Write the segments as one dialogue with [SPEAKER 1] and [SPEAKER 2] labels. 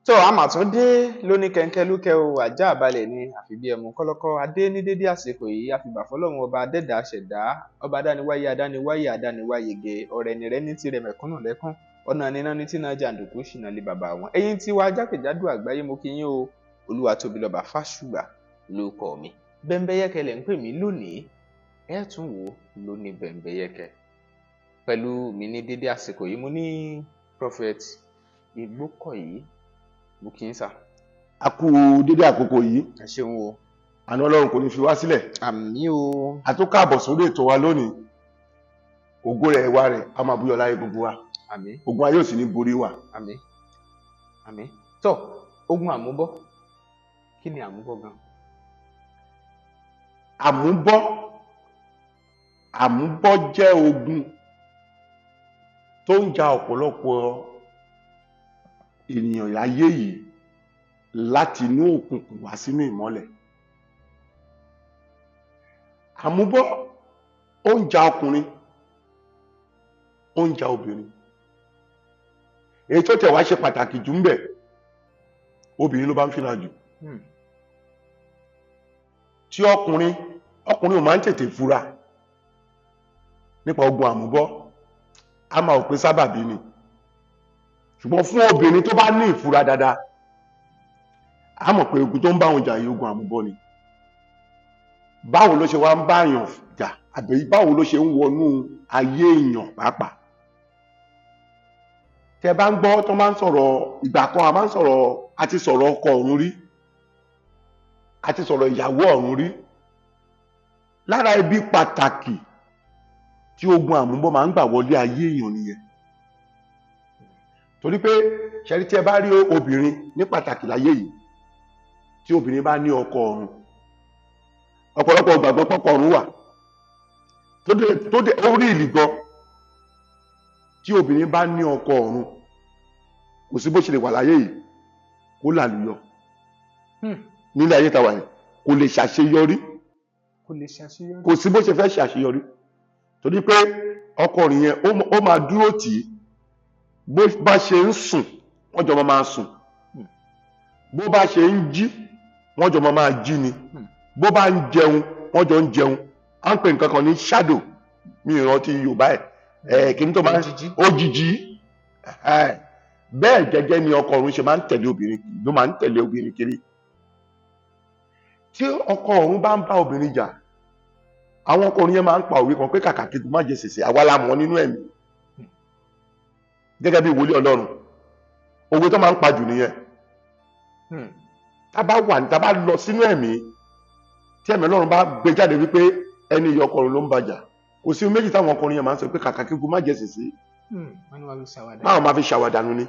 [SPEAKER 1] So a mà tún dé lóní kẹ̀ǹkẹ́ lúkẹ́ o àjà àbalẹ̀ ni àfi bí ẹmu kọ́lọ́kọ́ adé ní dédé àsìkò yìí àfìgbà fọlọ́run ọba adẹ́dà ṣẹ̀dá ọba adániwáyé adániwáyé adániwáyege ọ̀rẹ́ ni rẹ ní tirẹ̀ mẹ̀kúnnù lẹ́kún ọ̀nà níná ní tí náà jàǹdùkú ṣìnà lé bàbá wọn ẹ̀yin tí wàá jákèjádò àgbáyé mo kí yín o Olúwatóbilọ́ba Fásùgbà lórúkọ mi Bẹ́mbẹ́yẹ́kẹ́ lẹ̀ ń pè mí lónìí ẹ tún wò lóní Bẹ́mbẹ́yẹ́kẹ́ pẹ̀lú mi ní dédé àsìkò yìí mo ní Prophet Igbokoyi mo kì í sà.
[SPEAKER 2] A kú dédé àkókò yìí.
[SPEAKER 1] Ẹ ṣeun o.
[SPEAKER 2] Àánú Ọlọ́run kò ní fi wá sílẹ̀.
[SPEAKER 1] Àmín o.
[SPEAKER 2] A tún káàbọ̀ sórí ètò wa lónìí. Ògo rẹ̀ ẹwà rẹ̀ a máa búyọ láyé gbogbo wa.
[SPEAKER 1] Àmín.
[SPEAKER 2] Ogun ayé ò sì ní borí wa.
[SPEAKER 1] Àmín. Àmín. Tó ogun àmúbọ́. Kí ni àmúbọ́ gan?
[SPEAKER 2] Àmúbọ́ jẹ́ ogun tó ń ja ọ̀pọ̀lọpọ̀ ènìyàn láyé yìí láti inú òkùnkùn wá sínú ìmọ́lẹ̀. Àmúbọ́ ó ń ja ọkùnrin, ó ń ja obìnrin. Èyí tó tẹ̀ wá ṣe pàtàkì jù ń bẹ̀, obìnrin ló bá ń fìlà jù. Tí ọkùnrin ò máa ń tètè fura nípa ogun àmúbọ́, a máa ò pé sábàbí ni. Ṣùgbọ́n fún obìnrin tó bá ní ìfura dáadáa, a mọ̀ pé ogun tó ń bá wọn jà yìí ogun àmúbọ́ ni. Báwo ló ṣe wá ń bá èèyàn jà àbí báwo ló ṣe ń wọnú ayé èèyàn pàápàá. Tẹ́ bá ń gbọ́ tó máa ń sọ̀rọ̀ ìgbà kan a máa ń sọ̀rọ̀ a ti sọ̀rọ̀ ọkọ ọ̀run rí, a ti sọ̀rọ̀ ìyàwó ọ̀run rí. Lára ibi pàtàkì tí ogun àmúbọ́ máa ń gbà wọlé ayé èèyàn nìyẹn. Torí pé ṣẹ́rí tí ẹ bá rí obìnrin ní pàtàkì láyé yìí, tí obìnrin bá ní ọkọ ọ̀run, ọ̀pọ̀lọpọ̀ ìgbàgbọ́ pọ́kọ ọ̀run wà tó dé orí ìlì gan. Tí obìnrin bá ní ọkọ ọ̀run, kò sí bó ṣe lè wà láyé yìí kó làlùyọ. Nílé ayé tàwa yìí kò lè ṣàṣeyọrí, kò sí bó ṣe fẹ́ ṣàṣeyọrí. Torí pé ọkọ ọ̀run yẹn ó máa dúró tì í. Bó bá ṣe ń sùn wọ́n jọ máa sùn, bó bá ṣe ń jí wọ́n jọ máa jí ni, bó bá ń jẹun wọ́n jọ ń jẹun. À ń pè nǹkan kan ní shadow, mi ìrántí Yorùbá ẹ̀ kí n tó máa òjìjí. Bẹ́ẹ̀ gẹ́gẹ́ ni ọkọ ọ̀run ṣe máa ń tẹ̀lé obìnrin, ló máa ń tẹ̀lé obìnrin kiri. Tí ọkọ ọ̀run bá ń bá obìnrin jà, àwọn ọkọ ọ̀run yẹn máa ń pa òwe kan pé kàkà kí n má jẹ sèse àwa la mọ̀ nínú ẹ̀mí. Gẹ́gẹ́ bí wòlíì Ọlọ́run, òwe tó máa ń pa jù nìyẹn. Tá bá lọ sínú ẹ̀mí, tí ẹ̀mí Ọlọ́run bá gbé jáde wípé ẹni ìyá ọkọ ọ̀run ló ń bàjà, kò sí méjì táwọn ọkùnrin yẹn máa ń sọ pé kàkà kí n má jẹ sèse. Báwọn máa fi ṣàwàdànù ni.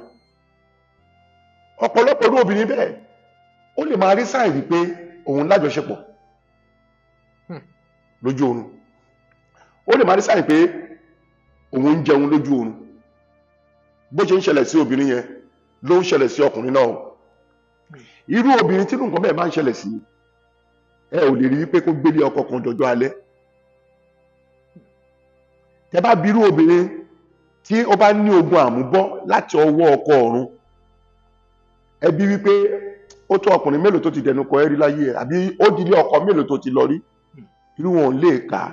[SPEAKER 2] Ọ̀pọ̀lọpọ̀ irú obìnrin bẹ́ẹ̀ ó lè máa rí sáì wípé òun lájọṣepọ̀ lójú oorun, ó lè máa rí sáì pé òun ń jẹun lójú oorun. Bó ṣe ń ṣẹlẹ̀ sí obìnrin yẹn ló ń ṣẹlẹ̀ sí ọkùnrin náà. Irú obìnrin tí nǹkan bẹ́ẹ̀ máa ń ṣẹlẹ̀ sí, ẹ ò lè rí wípé kó gbélé ọkọ kan dọjọ́ alẹ́. Tẹ́ bá bi irú obìnrin tí ó bá ní ogun àmúbọ́ láti ọwọ́ ọkọ ọ̀run, ẹ bi wípé ó tó ọkùnrin mélòó tó ti dẹnu kọ ẹ́ rí láyé ẹ̀, àbí ó dilé ọkọ mélòó tó ti lọ rí, irú wọn ò lè kà á.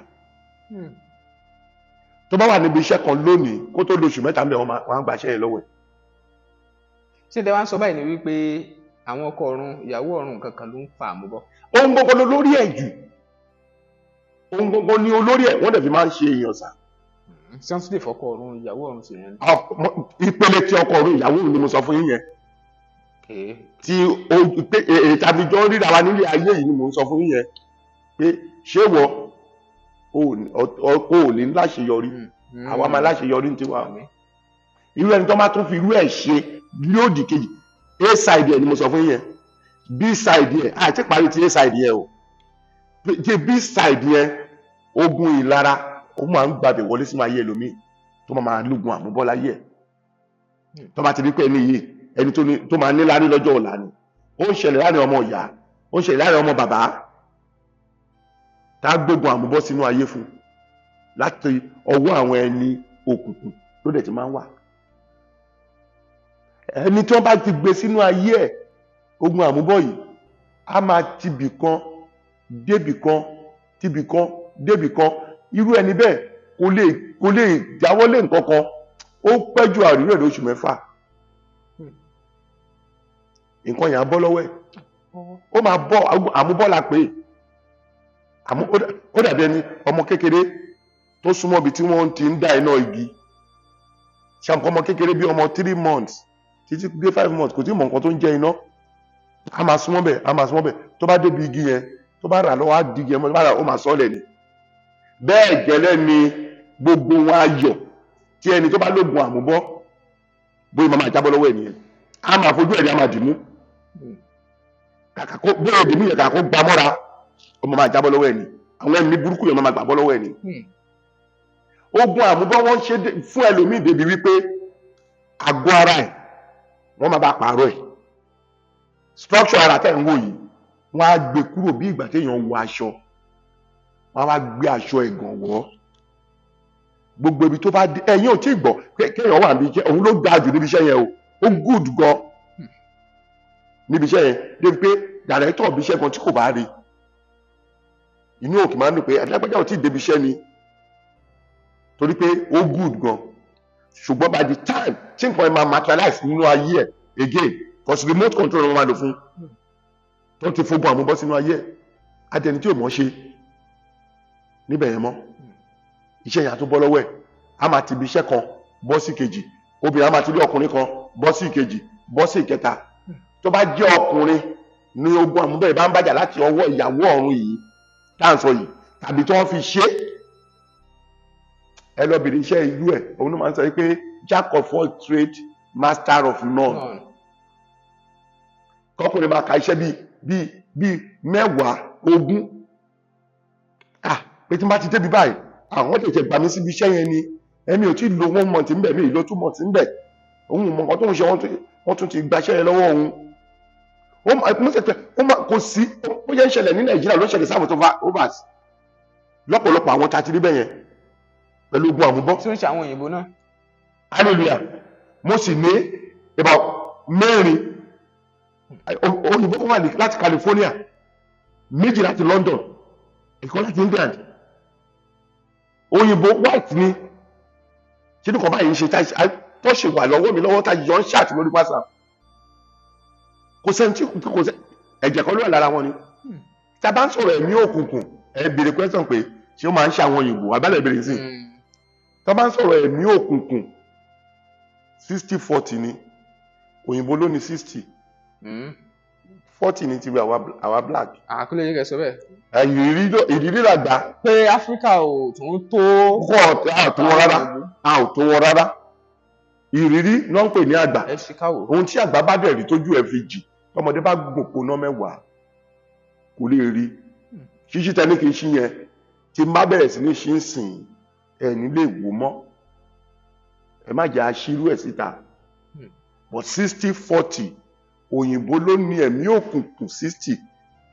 [SPEAKER 2] Tó bá wà níbi iṣẹ́ kan lónìí kó tó lóṣù mẹ́ta mẹ́ wọ́n á gbàṣẹ́ yẹn lọ́wọ́ ẹ̀.
[SPEAKER 1] Ṣé tẹ́ wá ń sọ báyìí ni wípé àwọn ọkọ ọ̀run ìyàwó ọ̀run kankan ló ń fa àmúbọ́?
[SPEAKER 2] Ohun gbogbo ló lórí ẹ̀ jù, ohun gbogbo ni olórí ẹ̀ wọ́n dẹ̀ fi máa ń ṣe èèyàn sà.
[SPEAKER 1] Ṣé wọ́n tún lè fọkọ ọ̀run ìyàwó ọ̀run sí yẹn?
[SPEAKER 2] Ìpele tí ọkọ ọ̀run ìyàwó ni mo sọ fún yín yẹn. Tí tàbí jọ ríra wa nílé ayé yìí ni mo sọ fún yín yẹn pé ṣé wọ o lè láṣeyọrí, àwa máa láṣeyọrí ní tiwa. Irú ẹni tó máa tún fi irú ẹ̀ ṣe lódì kejì, A side ẹ̀ ni mo sọ fún yẹn, B side ẹ̀ àti parí ti A side yẹn o. Ti B side yẹn ogun ìlara ó máa ń gbàbẹ̀ wọlé sínú ayé ẹlòmíì tó máa lógun àmúbọ́ láyé ẹ̀. Tó bá ti rí pé ẹni yìí ẹni tó máa ní lárí lọ́jọ́ ọ̀la ni. Ó ń ṣẹlẹ̀ láàrin ọmọ ìyá, ó ń ṣẹlẹ̀ láàrin ọmọ bàbá. Tá gbógun àmúbọ́ sínú ayé fún láti ọwọ́ àwọn ẹni òkùnkùn ló dẹ̀ ti máa ń wà. ẹni tí wọ́n bá ti gbé sínú ayé ẹ̀ ogun àmúbọ̀ yìí a máa tibì kan débì kan tibì kan débì kan irú ẹni bẹ́ẹ̀ kò lè jáwọ́lé nǹkan kan ó pẹ́ ju àrírò ẹ̀ lóṣù 6 nǹkan yẹn á bọ́ lọ́wọ́ ẹ̀ ó máa bọ́ àmúbọ́ la pé ó dàbí ẹni ọmọ kékeré tó súnmọ́ ibi tí wọ́n ti ń dá iná igi ṣàǹkọ́ ọmọ kékeré bí ọmọ 3 months títí dé 5 months kò tí mọ̀ nǹkan tó ń jẹ́ iná a máa súnmọ́ bẹ̀ tó bá débi igi yẹn tó bá rà lọ́wọ́ á di igi yẹn ó máa sọ́ọ̀lẹ̀ ni bẹ́ẹ̀ gẹ́lẹ́ ni gbogbo wọn ayọ̀ tí ẹni tó bá lóògùn àmúbọ́ bóyá máa jábọ́ lọ́wọ́ ẹ̀ nìyẹn a máa fojú ẹ̀rí a máa dìmú kàkà kó bóyá dìmú yẹn kàkà kó gbà mọ́ra ó máa jábọ́ lọ́wọ́ ẹ̀ ni àwọn ẹ̀mí burúkú yẹn máa gbàbọ́ lọ́wọ́ ẹ̀ ni ogun àmúbọ́ wọ́n ṣe fún ẹlòmíì débi wípé àgọ́ ara ẹ̀ wọ́n máa bá pààrọ̀ ẹ̀ structure ara tẹ̀ ń wò yìí wọ́n á gbé kúrò bí ìgbà téèyàn wọ aṣọ wọ́n á wá gbé aṣọ ẹ̀gàn wọ̀ gbogbo ibi tó bá dé ẹ̀yin ò tí ì gbọ́ kéèyàn wà níbi iṣẹ́ òun ló ga jù níbi iṣẹ́ yẹn o ó good gan níbi iṣẹ́ yẹn débi pé director ibi iṣẹ́ kan tí kò bá rí inú òkè máa ń dùn pé adágbájá ò tí ì débi iṣẹ́ ni torí pé ó good gan ṣùgbọ́n by the time tí nǹkan ẹ̀ máa materialize nínú ayé ẹ̀ again cause remote control wọn máa lò fún tó ti fogun àmúbọ́ sínú ayé ẹ̀ adẹni tí ò mọ̀ ṣe níbẹ̀ yẹn mọ́ iṣẹ́ yẹn á tó bọ́ lọ́wọ́ ẹ̀ a máa ti ibi iṣẹ́ kan bọ́ sí kejì obìnrin a máa ti lé ọkùnrin kan bọ́ sí ìkejì bọ́ sí ìkẹta tó bá jẹ́ ọkùnrin ní ogun àmúbọ̀ ìbá ń bàjà láti ọwọ́ ìyàwó ọ̀run yìí táǹsọ yìí tàbí tí wọ́n fi ṣe ẹ lọ bèrè iṣẹ́ ìlú ẹ̀ òun ló máa ń sọ pé jack of all trades master of none kọkùnrin máa ka iṣẹ́ bíi 10 20 pé tí n bá ti débi báyìí àwọn tètè gbà mí síbi iṣẹ́ yẹn ni ẹ̀mí ò tí ì lo 1 month ń bẹ̀ mí ìlò 2 months ń bẹ̀ òun mọ̀ nǹkan tó ń ṣe wọ́n tún ti gbaṣẹ́ yẹn lọ́wọ́ òun kò sí ó yẹ ń ṣẹlẹ̀ ní Nàìjíríà ló ń ṣẹlẹ̀ sáwọn tó overs lọ́pọ̀lọpọ̀ àwọn tá a ti rí bẹ́ẹ̀ yẹn pẹ̀lú ogun àmúbọ́.
[SPEAKER 1] tí ó ń ṣe àwọn òyìnbó náà.
[SPEAKER 2] hallelujah mo sì ní about 4 òyìnbó kan wà láti California 2 láti London ìkan láti England òyìnbó white ni ṣé ní kan báyìí ń ṣe tó ṣe wà lọ́wọ́ mi lọ́wọ́ tá yọ ń ṣáàtì lórí WhatsApp kò sẹ́ni tí kò sẹ́ ẹ̀jẹ̀ kan ló wà lára wọn ni tá a bá ń sọ̀rọ̀ ẹ̀mí òkùnkùn ẹ̀ béèrè question pé ṣé ó máa ń ṣe àwọn òyìnbó abẹ́lẹ̀ béèrè sí tá a bá ń sọ̀rọ̀ ẹ̀mí òkùnkùn 60-40 ni òyìnbó ló ní 60 40 ní ti bí àwa black.
[SPEAKER 1] àkúlẹ̀ yìí kẹ́ sọ bẹ́ẹ̀.
[SPEAKER 2] ìrírí làgbà.
[SPEAKER 1] pé Áfíríkà ò tún tó.
[SPEAKER 2] a ò tó wọn rárá ìrírí náà ń pè ní àgbà.
[SPEAKER 1] ẹ ṣe káwò.
[SPEAKER 2] ohun tí àgbà bá dẹ̀ rí tójú ẹ̀ fi jì tọmọdé bá gbòpó ná 10 kò lè rí ṣíṣí tẹ ní kí n ṣí yẹn tí má bẹ̀rẹ̀ sí ní ṣí ń sìn ẹ̀ nílé ìwò mọ́ ẹ má jẹ́ aṣírú ẹ̀ síta but 60-40 òyìnbó ló ní ẹ̀mí òkùnkùn 60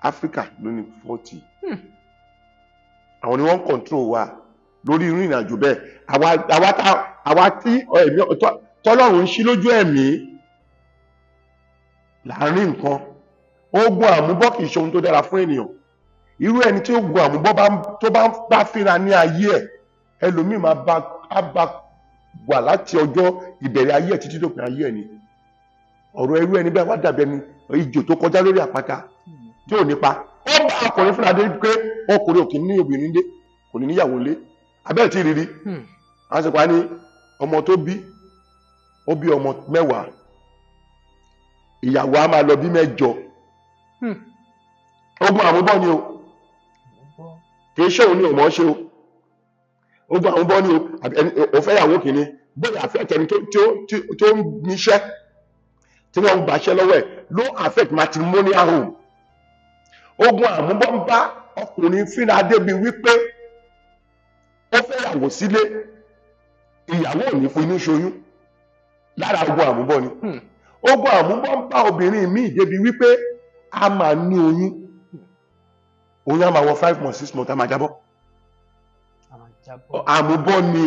[SPEAKER 2] Áfíríkà ló ní 40 àwọn ni wọ́n ń control wa lórí irú ìrìnàjò bẹ́ẹ̀ àwa tí ẹ̀mí tọ́lọ́run ń ṣí lójú ẹ̀mí láàrin nǹkan ogun àmúbọ́ kìí ṣe ohun tó dára fún ènìyàn irú ẹni tí ogun àmúbọ́ tó bá fínra ní ayé ẹ̀ ẹlòmíì máa bá wà láti ọjọ́ ìbẹ̀rẹ̀ ayé ẹ̀ títí dópin ayé ẹ̀ ni ọ̀rọ̀ irú ẹni bẹ́ẹ̀ wá dàbí ẹni ìjò tó kọjá lórí àpáta tí ò nípa ó bá ọkùnrin fúnra dé pé ọkùnrin ò kì í ní obìnrin lé kò ní níyàwó lé abẹ́ẹ̀ tí rírí àwọn sì pa ní ọmọ tó bí ó bí ọmọ 10 ìyàwó á máa lọ bí 8 ogun àmúbọ́ ni o kì í ṣe òun ní òmọ́ ṣe o ogun àmúbọ́ ni o fẹ́ ìyàwó kìíní bóyá àfẹ́ tẹni tó ń níṣẹ́ tí wọ́n ń gbàṣẹ́ lọ́wọ́ ẹ̀ ló affect matrimonial home ogun àmúbọ́ ń bá ọkùnrin fínra débi wípé ó fẹ́ yàwó sílé ìyàwó ò ní fún inú ṣoyún lára ogun àmúbọ́ ni ogun àmúbọ́ ń bá obìnrin míì débi wípé a máa ní oyún a máa wọ 5 months 6 months a máa jábọ́ àmúbọ́ ni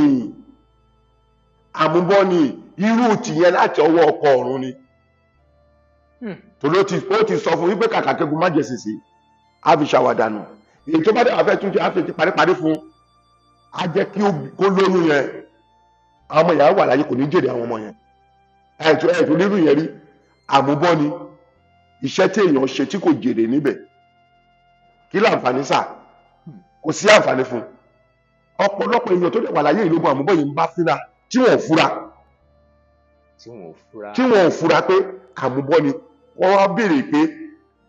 [SPEAKER 2] àmúbọ́ ni irú tìyẹn láti ọwọ́ ọkọ ọ̀run ni torí ó ti sọ fún wípé kàkà kẹ́gun má jẹ sèse á fi ṣàwàdànù èyí tó bá dẹ̀ wá fẹ́ tún jẹ́ á fi paríparí fún á jẹ́ kí kó lóyún yẹn àwọn ọmọ ìyá wà láyé kò ní jèrè àwọn ọmọ yẹn ẹ̀tọ́ nírú yẹn rí àmúbọ́ ni iṣẹ́ tí èèyàn ṣe tí kò jèrè níbẹ̀ kí láǹfààní sà kò sí àǹfààní fún ọ̀pọ̀lọpọ̀ èèyàn tó dẹ̀ wà láyé ìlógún àmúbọ́ yìí ń bá fínra tí wọ́n ò fura pé àmúbọ́ ni wọ́n wá béèrè pé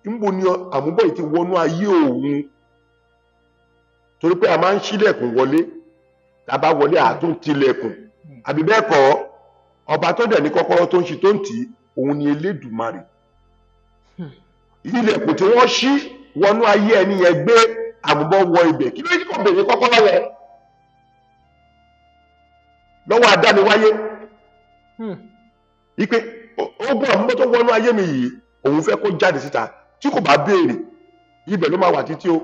[SPEAKER 2] níbo ni àmúbọ́ yìí ti wọnú ayé òun torí pé a máa ń ṣílẹ̀kùn wọlé tàbá wọlé àtúntilẹ̀kùn àbí bẹ́ẹ̀ kọ́ ọba tó dẹ̀ ní kọ́kọ́rọ́ tó ń ṣí tó ń tì í òun ni Elédùmarè ilẹ̀kùn tí wọ́n ṣí wọnú ayé ẹni yẹn gbé àmúbọ́ wọ ibẹ̀ kí ló yẹ kó bèrè kọ́kọ́rọ́ yẹn lọ́wọ́ adániwáyé ipe ogun àmúbọ́ tó wọnú ayé mi yìí òun fẹ́ kó jáde síta tí kò bá béèrè ibẹ̀ ló máa wà títí o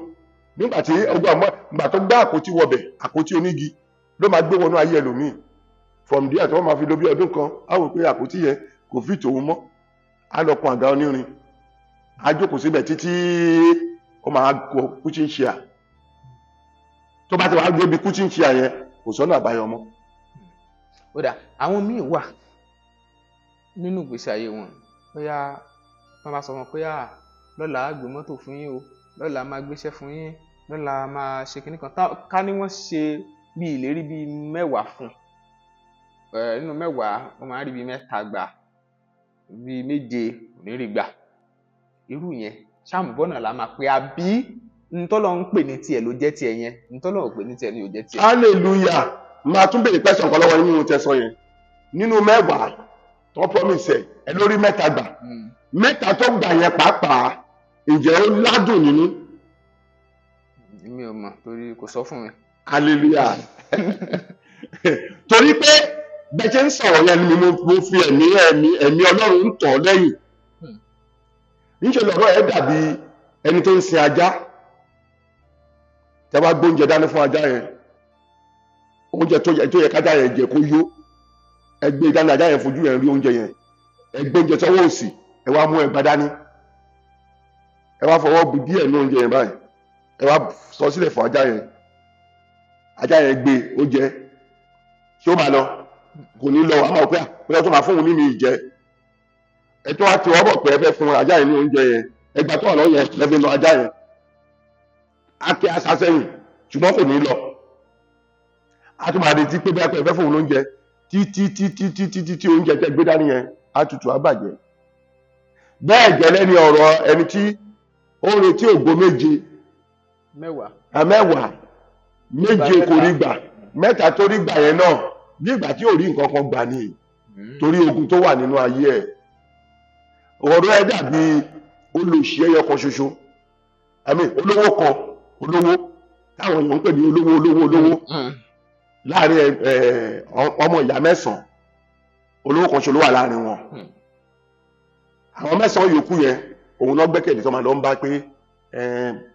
[SPEAKER 2] nígbà tí ogun àmúbọ́ ìgbà tó gbá àpótí wọbẹ̀ àpótí onígi ló máa gbé wọnú ayé ẹlòmíì from there tí wọ́n máa fi lo bí ọdún kan á wò pé àpótí yẹn kò fi tòun mọ́ á lọ kun àga onírin á jókòó síbẹ̀ títí ó máa kọ kitchen chair tó bá ti wá gbé bí kitchen chair yẹn kò sọ́nà àbáyọ mọ́.
[SPEAKER 1] ó dà àwọn míì wà nínú ìgbésí ayé wọn bóyá wọ́n bá sọ wọn pé lọ́la á gbé mọ́tò fún yín o lọ́la máa gbéṣẹ́ fún yín lọ́la máa ṣe kinní kan ká ní wọ́n ṣe bí ìlérí bíi 10 fún nínú 10 wọ́n máa rí bíi 3 gbà bíi 7 kò ní rí gbà irú yẹn ṣàmùbọ́ náà la máa pe àbí ntọ́lọ́ ń pè ní tiẹ̀ ló jẹ́ tiẹ̀ yẹn ntọ́lọ́ ò pè ní tiẹ̀ ni ò jẹ́ tiẹ̀.
[SPEAKER 2] hallelujah máa tún bèrè pẹ́sàn kan lọ́wọ́ nínú tẹ̀sán yẹn nínú 10 tó promise ẹ lórí 3 gbà 3 tó gbà yẹn pàápàá ǹjẹ́ ó ládùn nínú.
[SPEAKER 1] mi ò mọ̀ torí kò sọ fún mi.
[SPEAKER 2] hallelujah torí pé bẹ́ẹ̀ ṣe ń sọ̀rọ̀ yẹn ni mo fi ẹ̀mí Ọlọ́run ń tọ̀ lẹ́yìn níṣẹ́ lọ́rọ̀ ẹ̀ dàbí ẹni tó ń sin ajá tẹ́ wá gbóúnjẹ dání fún ajá yẹn oúnjẹ tó yẹ kájá yẹn jẹ kó yó ẹ gbé dání ajá yẹn fojú yẹn rí oúnjẹ yẹn ẹ gbé oúnjẹ sọ́wọ́ òsì ẹ wá mú ẹgbàá dání ẹ wá fọwọ́ bu díẹ̀ ní oúnjẹ yẹn báyìí ẹ wá sọ sílẹ̀ fún ajá yẹn gbé ó jẹ ṣé ó máa lọ kò ní lọ àmọ́ pé àpẹẹrẹ tó máa fún òun mímí jẹ ẹ tó wá ti wọ́ bọ̀ pé ẹ fẹ́ fún ajá yẹn ní oúnjẹ yẹn ẹgbàá tó wà lọ́wọ́ yẹn lẹ́fẹ̀ẹ́ lọ ajá yẹn á kí aṣá sẹ́yìn ṣùgbọ́n kò ní lọ á tún máa retí pé bí ẹ fẹ́ fún òun lóúnjẹ tí oúnjẹ tẹ gbé dání yẹn á tutù á bàjẹ́ bẹ́ẹ̀ gẹ́lẹ́ ni ọ̀rọ̀ ẹni tí ó ń retí ògo 7 méje kò rí gbà 3 tó rí gbà yẹn náà nígbà tí ò rí nǹkan kan gbà ní torí ogun tó wà nínú ayé ẹ̀ ọ̀rọ̀ ẹ̀ dàbí olóṣì ẹyọ kan ṣoṣo olówó kan táwọn èèyàn ń pè ní olówó láàrin ọmọ ìyá 9 olówó kan ṣoṣo ló wà láàrin wọn àwọn 9 yòókù yẹn òun lọ gbẹ́kẹ̀lé tó máa lọ ń bá pé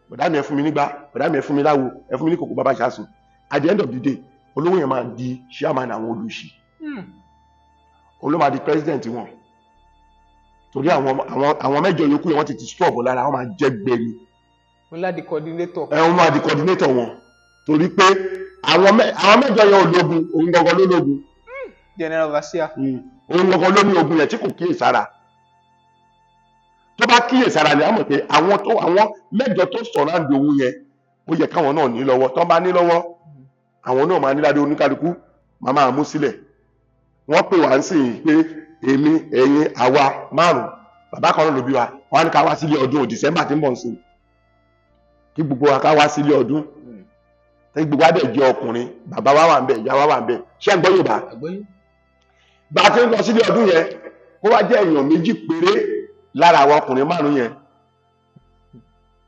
[SPEAKER 2] bọ̀dá mi ẹ fún mi nígbà bọ̀dá mi ẹ fún mi láwo ẹ fún mi ní kòkó bàbá ṣáṣùn at the end of the day olówó yẹn máa di chairman àwọn olùṣì òun ló máa di president wọn torí àwọn 8 yòókù yẹn wọ́n ti stop lára wọ́n máa jẹ́ gbẹ̀mí.
[SPEAKER 1] wọ́n láti coordinator.
[SPEAKER 2] wọ́n máa di coordinator wọn torí pé àwọn 8 yẹn ológun òun gangan ló lógun.
[SPEAKER 1] general overseer.
[SPEAKER 2] òun gangan ló ní ogun yẹn tí kò kíyèsára tó bá kíyèsára ni a mọ̀ pé àwọn 8 tó sọ̀rọ̀ àǹdí òun yẹn ó yẹ káwọn náà ní lọ́wọ́ tó bá ní lọ́wọ́ àwọn náà máa ní ládé oníkálukú máa máa mú sílẹ̀ wọ́n pè wá ń sìn pé èmi ẹ̀yin àwa 5 bàbá kan náà ló bí wa wọ́n á ní ká wá sílé ọdún December tí ń bọ̀ sí kí gbogbo wa ká wá sílé ọdún tí gbogbo wa dẹ̀ jẹ́ ọkùnrin bàbá wa wà ń bẹ̀ ìyá wa wà ń bẹ̀ ṣé ń gbọ́ Yorùbá bá a ti ń lọ sílé ọdún yẹn kó wá jẹ́ èèyàn 2 péré lára àwọn ọkùnrin 5 yẹn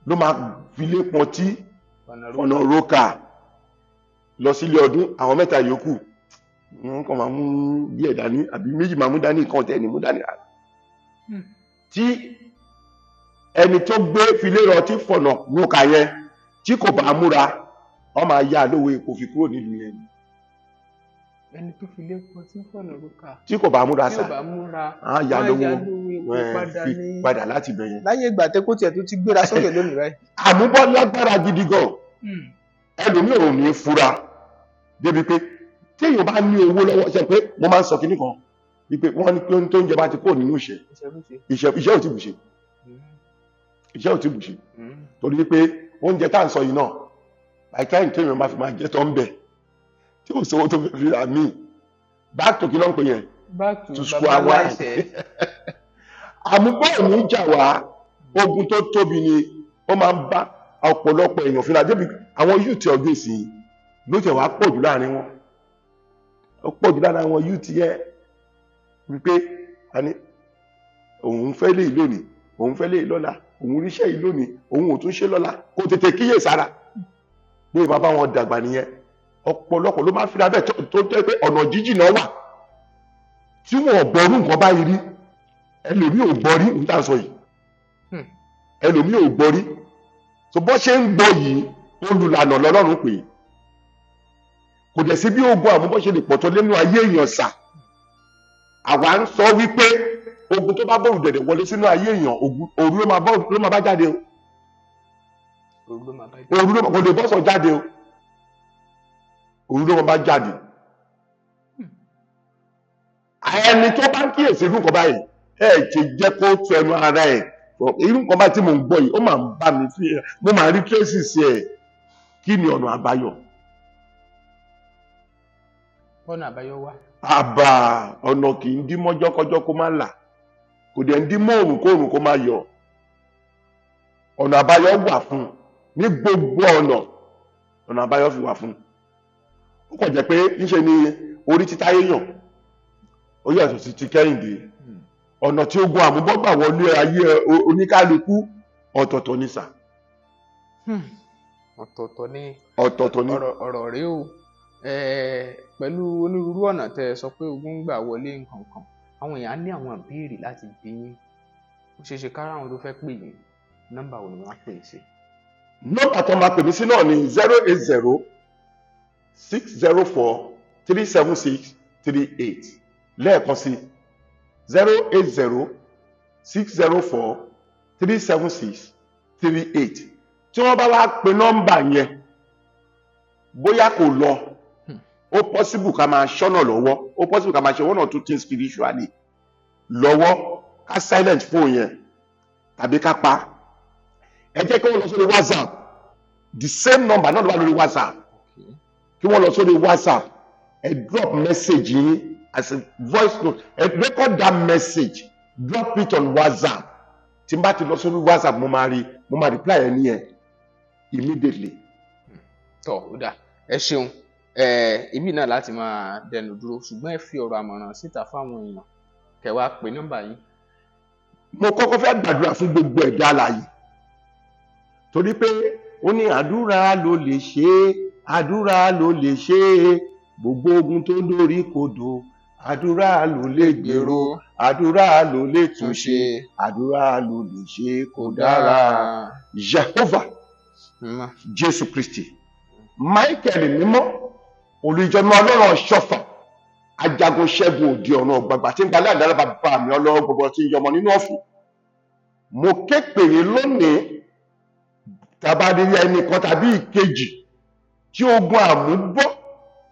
[SPEAKER 2] ló máa fi lé pọntí ọ̀nà rókà lọ sílé ọdún àwọn 3 yòókù wọ́n kàn máa mú díẹ̀ dání àbí 2 máa mú dání kan tẹ́ ní mú dání rà tí ẹni tó gbé filé rọtí fọ̀nà rókà yẹn tí kò bá múra wọ́n máa yá lówó epo fi kúrò nílùú yẹn
[SPEAKER 1] ẹni tó fi lé pọ̀ tí fọ̀nà rúkà
[SPEAKER 2] tí kò bá múra
[SPEAKER 1] tí
[SPEAKER 2] sà
[SPEAKER 1] ò bá múra
[SPEAKER 2] á yá lówó
[SPEAKER 1] epo padà
[SPEAKER 2] fi
[SPEAKER 1] ní
[SPEAKER 2] padà láti bẹ̀yẹn.
[SPEAKER 1] láyé ìgbà tẹ́kọ̀ tiẹ̀ tó ti gbéra sókè lónìí báyìí.
[SPEAKER 2] àmúbọ́ lágbára gidi gan ẹlòmíì ò ní fura débi pé téèyàn bá ní owó lọ́wọ́ ṣe pé mo máa ń sọ kinní kan wípé wọ́n ní pé tó ń jẹ bá ti kó nínú iṣẹ́ ò tí bù ṣe iṣẹ́ ò tí bù ṣe torí pé oúnjẹ tá à ń sọ yìí náà by time téèyàn máa fi máa jẹ tó ń bẹ̀ tí ò sówó tó fi rí ra míì back to kí ló ń pè yẹn to square one. àmúbọ̀ ò ní jà wá ogun tó tóbi ni ó máa ń bá ọ̀pọ̀lọpọ̀ èèyàn fúnra débi àwọn youth ọdún ìsìn ló jẹ́ wá pọ̀ jù láàrin wọn ó pọ̀ jù láàrin àwọn youth yẹn wípé àní òun fẹ́ lé lónìí òun fẹ́ lé lọ́la òun ríṣẹ́ yìí lónìí òun ò tún ṣe lọ́la kó tètè kíyè sára bí bàbá wọn dàgbà nìyẹn ọ̀pọ̀lọpọ̀ ló máa ń fira bẹ́ẹ̀ tó tẹ́ pé ọ̀nà jíjìn náà wà tí wọn ò gbọ́rú nǹkan báyìí rí ẹlòmíì ò gbọ́ rí ń tà sọ yìí ẹlòmíì ò gbọ́ rí tó bọ́ ṣe ń gbọ́ yìí olùlànà lọ́lọ́run pè é kò dẹ̀ sí bí ogun àmúbọ́ ṣe lè pọ̀ tó nínú ayé èèyàn sà àwa ń sọ wípé ogun tó bá bọ̀rù dẹ̀dẹ̀ wọlé sínú ayé èèyàn òru ló máa bá jáde o òru ló kò lè bọ́sọ̀ jáde o òru ló máa bá jáde ẹni tó bá ń kíyèsí irú nǹkan báyìí ẹ ti jẹ́ kó tu ẹnu ara ẹ̀ irú nǹkan báyìí tí mò ń gbọ́ yìí ó máa ń bá mi fi mo máa rí traces ẹ̀ kí ni ọ̀nà àbáyọ.
[SPEAKER 1] ọ̀nà àbáyọ wá.
[SPEAKER 2] àbà ọ̀nà kì í dí mọ́jọ́kọ́jọ́ kó má là kò dẹ̀ ń dí mọ́ òrùn kóòrùn kó má yọ ọ̀nà àbáyọ wà fún ní gbogbo ọ̀nà àbáyọ fi wà fún ó kàn jẹ́ pé níṣe ni orí títáyé yàn ó yàtọ̀ sí ti Kẹ́hìndé ọ̀nà tí ogun àmúbọ́gbà wọlé ayé oníkálukú ọ̀tọ̀ọ̀tọ̀ ní sà.
[SPEAKER 1] ọ̀tọ̀ọ̀tọ̀ ní
[SPEAKER 2] ọ̀rọ̀
[SPEAKER 1] rèé o pẹ̀lú onírúurú ọ̀nà tẹ́ ẹ sọ pé ogun gbà wọlé nǹkan kan àwọn èèyàn á ní àwọn ìbéèrè láti bí yín ó ṣeé ṣe kára àwọn tó fẹ́ pè yín nọ́mbà wo ni wọ́n á pè é sí.
[SPEAKER 2] nọ́mbà tó máa pè mí sí náà ni 080-604-37638 lẹ́ẹ̀kan sí 080-604-37638 tí wọ́n bá wá pe nọ́mbà yẹn bóyá kò lọ ó possible ká máa ṣọ́nà lọ́wọ́ ó possible ká máa ṣe one or two things spiritually lọ́wọ́ ká silent phone yẹn tàbí ká pa ẹ jẹ́ kí wọ́n lọ sórí WhatsApp the same number náà ló wà lórí WhatsApp kí wọ́n lọ sórí WhatsApp ẹ drop message yín as a voice note ẹ record that message drop it on WhatsApp tí n bá ti lọ sórí WhatsApp mo máa reply ẹ ní ẹ immediately.
[SPEAKER 1] tọ́ ó dà ẹ ṣeun ibi náà láti máa dẹnu dúró ṣùgbọ́n ẹ fi ọ̀rọ̀ àmọ̀ràn síta fáwọn èèyàn kẹwàá pé nọ́mbà yín.
[SPEAKER 2] mo kọ́kọ́ fẹ́ gbàdúrà fún gbogbo ẹ̀dá alààyè torí pé ó ní àdúrà ló lè ṣe é àdúrà ló lè ṣe é gbogbo ogun tó lórí kodò àdúrà ló lè gbèrò àdúrà ló lè túnṣe àdúrà ló lè ṣe kó dára. Jehovah Jésù Kristi Michael mímọ́ olùjọmọ ọlọ́run ṣọ̀fà ajagun ṣẹ́gun òde ọ̀run ọ̀gbàgbà tí ń balẹ̀ àdára bàbá mi ọlọ́run gbogbo tí ń yọmọ nínú ọ̀fìn mo ké pè yín lónìí tàbádìrí ẹnìkan tàbí ìkejì tí ogun àmúbọ́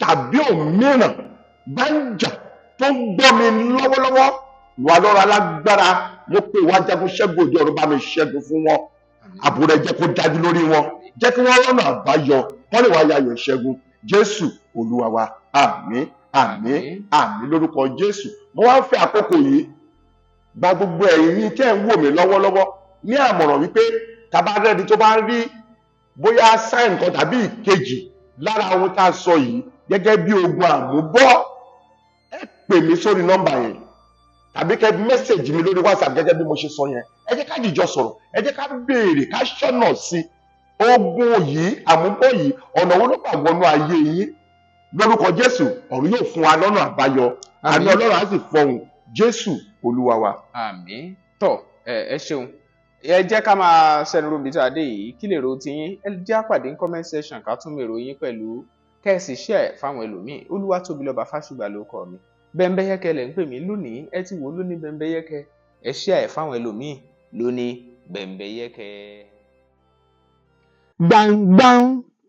[SPEAKER 2] tàbí òmíràn bá ń jà tó ń gbọ́ mi lọ́wọ́lọ́wọ́ wà lọ́rọ̀ alágbára mo pè wá jagun ṣẹ́gun òde ọ̀run bá mi ṣẹ́gun fún wọn àbúrò jẹ́ kó dájú lórí wọn jẹ́ kí wọ́n rọ́nà àbáyọ wọ́n lè wá yayọ̀ ìṣẹ́gun Jésù Olúwa wa àmín àmín àmín lórúkọ Jésù mo wá ń fẹ́ àkókò yìí gba gbogbo ẹ̀yin tẹ́ ń wò mí lọ́wọ́lọ́wọ́ ní àmọ̀ràn wípé tabarẹ́ni tó bá rí bóyá sáìn kan tàbí ìkejì lára ohun tá a sọ yìí gẹ́gẹ́ bí ogun àmúbọ́ ẹ pè mí sórí nọ́mbà yẹn tàbí kẹ́ mẹ́sẹ̀jì mi lórí WhatsApp gẹ́gẹ́ bí mo ṣe sọ yẹn ẹ jẹ́ ká jìjọ sọ̀rọ̀ ẹ jẹ́ ká béèrè ká ṣọ́nà sí ogun yìí àmúbọ́ yìí ọ̀nà wo ló gbà wọnú ayé yín lórúkọ Jésù ọ̀run yóò fún wa lọ́nà àbáyọ àmì Ọlọ́run á sì fọhùn Jésù Olúwa wa.
[SPEAKER 1] àmín tọ́ ẹ ṣeun ẹ jẹ́ ká máa ṣẹnu rúbi tí a dé yìí kí lè ro ti yín ẹ jẹ́ àpàdé ní comment section ká tún mèrò yín pẹ̀lú kẹ́ ẹ sì share ẹ̀ fáwọn ẹlòmíì. Olúwatóbilọ́ba Fásùgbà lórúkọ mi. Bẹ́mbẹ́yẹ́kẹ́ lẹ̀ ń pè mí lónìí, ẹ ti wò ó lóní Bẹ́mbẹ́yẹ́kẹ́, ẹ share ẹ̀ fáwọn ẹlòmíì lóní Bẹ́mbẹ́yẹ́kẹ́. Gbangban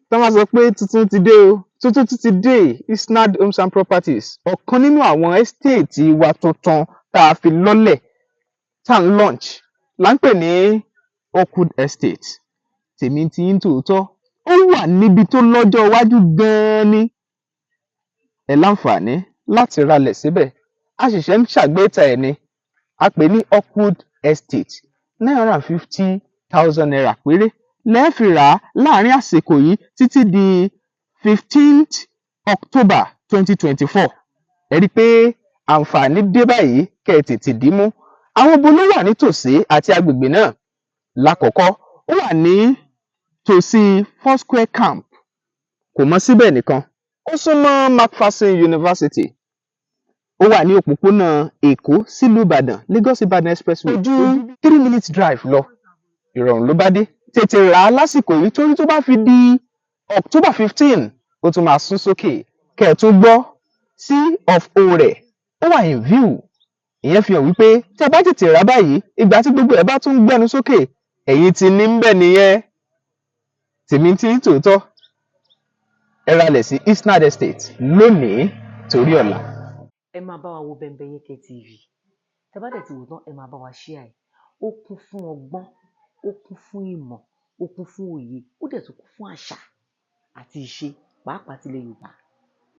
[SPEAKER 1] tó máa sọ pé tuntun ti dé o, tuntun ti dé. Isnad Homes and Properties, ọ̀kan nínú àwọn ẹ́stéètì wa tuntun tá a fi lọ́lẹ̀ tá a launch là ń pè ní Ogun Estate. Tèmi ti ń tòótọ́, ó wà níbi tó lọ́jọ́ iwájú gan-an ni. Ẹ láǹfààní láti ralẹ̀ síbẹ̀. A ṣẹ̀ṣẹ̀ ń ṣàgbéta ẹ̀ ni. A pè ní Ogun Estate. ₦950,000 péré lẹ́ẹ̀ fi rà á láàárín àsìkò yìí títí di 15th October 2024. Ẹ rí i pé àǹfààní dé báyìí kẹ́ ẹ tètè dìímú. Àwọn ibo ló wà nítòsí àti agbègbè náà? Lákọ̀ọ́kọ́, ó wà ní tòsí Foursquare Camp. Kò mọ síbẹ̀ nìkan, ó súnmọ́ Macpherson University. Ó wà ní òpópónà Èkó sílùú Ìbàdàn, Lagos Ìbàdàn Expressway. Ojú 3 minutes drive lọ. Ìrọ̀rùn ló bá dé. Tètè rà á lásìkò yìí torí tó bá fi di October 15, ó tún máa sún sókè. Kẹ́ ẹ tún gbọ́, C of O rẹ̀ ó wà in view. Ìyẹn fi hàn wípé tí ẹ bá tètè rà báyìí, ìgbà tí gbogbo ẹ̀ bá tún gbẹnu sókè, ẹ̀yin ti ní ń bẹ̀ nìyẹn. Tèmi ti ń tòótọ́, ẹ ralẹ̀ sí Isnad Estate lónìí torí ọ̀la.
[SPEAKER 3] Ẹ máa bá wa wo Bẹ́mbẹ́yẹ́kẹ́ TV. Tẹ́ bá dẹ̀ ti wò tán, ẹ máa bá wa share ẹ̀. Ó kún fún ọgbọ́n, ó kún fún ìmọ̀, ó kún fún òye, ó dẹ̀ tún kún fún àṣà àti ìṣe, pàápàá tilẹ̀ Yorùbá.